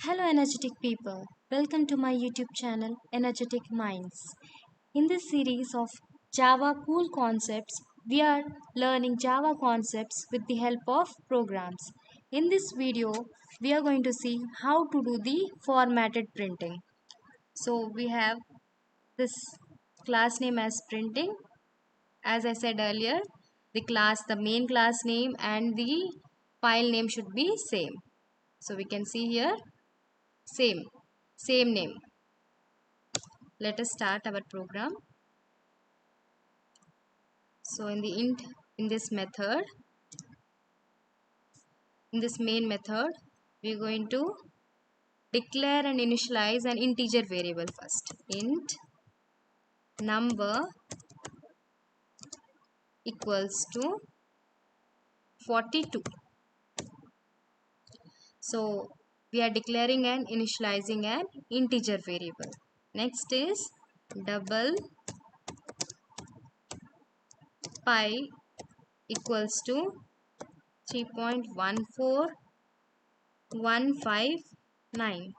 Hello, energetic people. Welcome to my YouTube channel, Energetic Minds. In this series of Java cool concepts, we are learning Java concepts with the help of programs. In this video, we are going to see how to do the formatted printing. So, we have this class name as printing. As I said earlier, the main class name and the file name should be same. So, we can see here same name. Let us start our program. So in the int, in this main method, we are going to declare and initialize an integer variable first. Int number equals to 42. So we are declaring and initializing an integer variable. Next is double pi equals to 3.14159.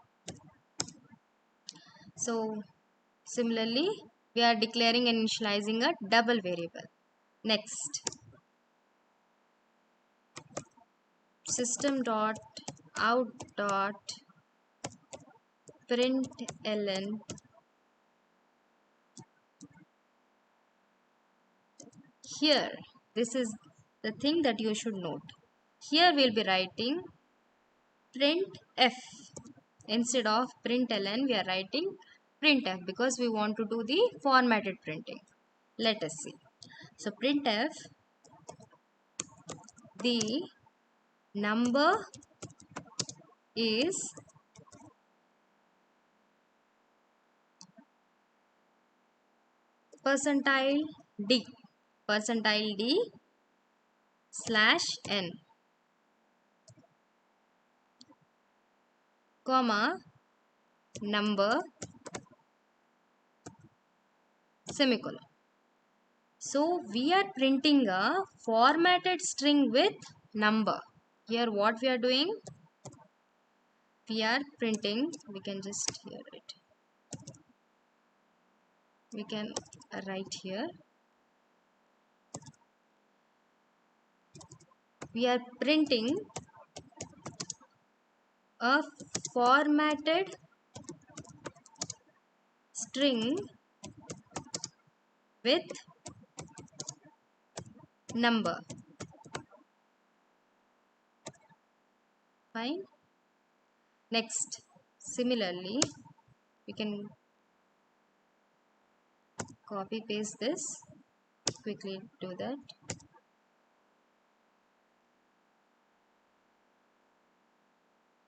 So similarly, we are declaring and initializing a double variable. Next, system.out.println. Here, this is the thing that you should note. Here we'll be writing printf. Instead of println, we are writing printf because we want to do the formatted printing. Let us see. So printf, the number is percentile d slash n, comma number semicolon. So we are printing a formatted string with number. Here what we are doing? We are printing, we can just hear it. We can write here. We are printing a formatted string with number. Fine. Next, similarly, we can copy paste this. Quickly do that.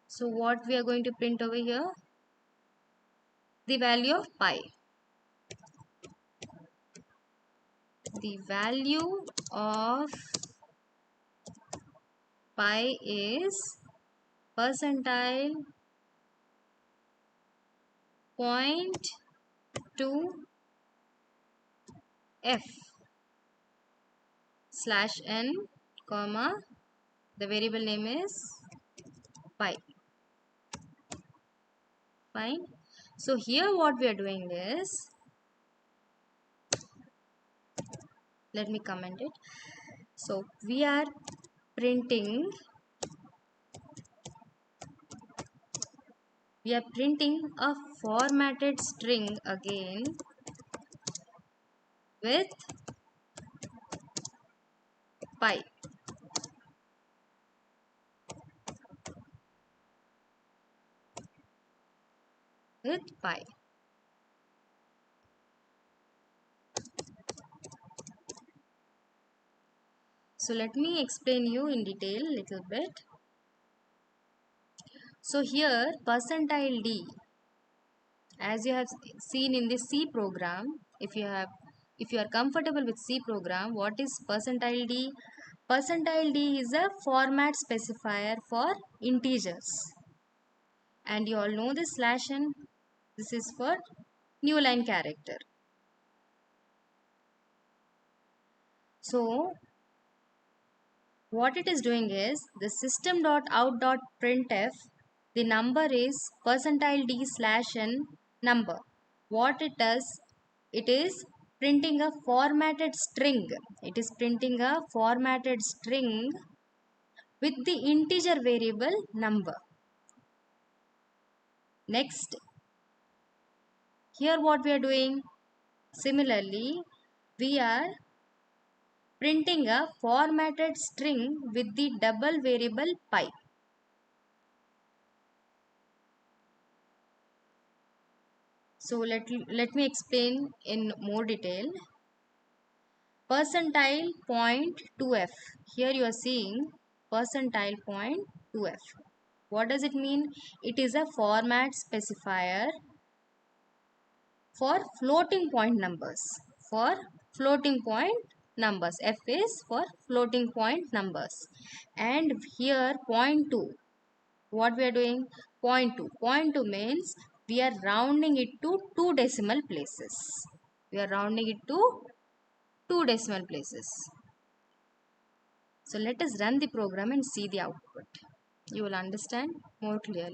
So what we are going to print over here? The value of pi. The value of pi is percentile 0.2 f slash n, comma, the variable name is pi. Fine. So here what we are doing is, let me comment it. So we are printing a formatted string again with pi. With pi. So let me explain you in detail little bit. So here percentile d, as you have seen in the C program, if you are comfortable with C program, what is percentile d? Percentile d is a format specifier for integers. And you all know this slash n, this is for new line character. So what it is doing is the system.out.printf The number is percentile d slash n number. What it does, it is printing a formatted string. It is printing a formatted string with the integer variable number. Next, here what we are doing, similarly, we are printing a formatted string with the double variable pi. So let me explain in more detail. Percentile point 2f. Here you are seeing percentile point 2f. What does it mean? It is a format specifier for floating point numbers. For floating point numbers. F is for floating point numbers. And here point 2. What we are doing? Point 2. Point 2 means we are rounding it to 2 decimal places. We are rounding it to 2 decimal places. So let us run the program and see the output. You will understand more clearly.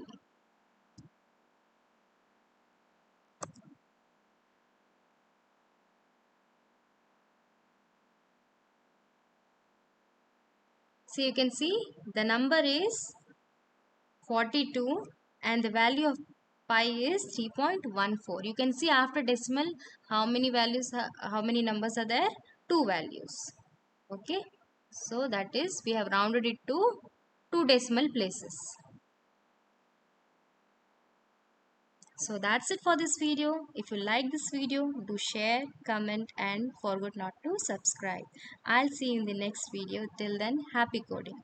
So you can see the number is 42 and the value of pi is 3.14. You can see after decimal how many values, how many numbers are there? 2 values. Okay. So that is, we have rounded it to 2 decimal places. So that's it for this video. If you like this video, do share, comment and forget not to subscribe. I'll see you in the next video. Till then, happy coding.